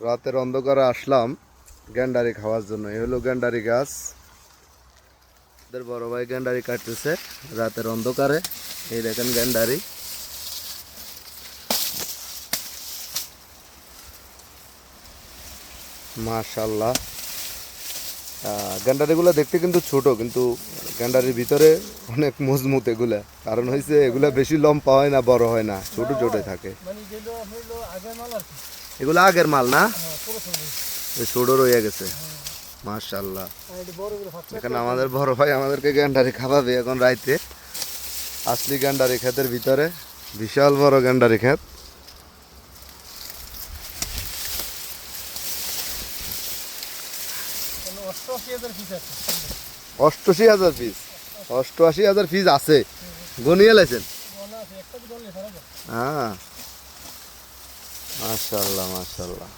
রাতের অন্ধকারে আসলাম গ্যান্ডারি খাওয়ার জন্য। এই হলো গ্যান্ডারি গাছ। ওদের বড় ভাই গ্যান্ডারি কাটতেছে রাতের অন্ধকারে। এই দেখেন গ্যান্ডারি। মাশাল্লাহ। গ্যান্ডারিগুলো দেখতে কিন্তু ছোট, কিন্তু গ্যান্ডারির ভিতরে অনেক মজবুত এগুলা। কারণ হয়েছে এগুলা বেশি লম্বা হয় না, বড় হয় না, ছোট ছোট থাকে। এগুলো আগের মাল না, ছোট রয়ে গেছে। মাশাল্লাহ। এখানে আমাদের বড় ভাই আমাদেরকে গ্যান্ডারি খাওয়াবে এখন রাইতে। আসলি গ্যান্ডারি ক্ষেতের ভিতরে, বিশাল বড় গ্যান্ডারি ক্ষেত। 88,000 পিস। 88,000 পিস আছে, গনিয়ে লাইছেন? হ্যাঁ, মাশাল্লাহ মাশাল্লাহ।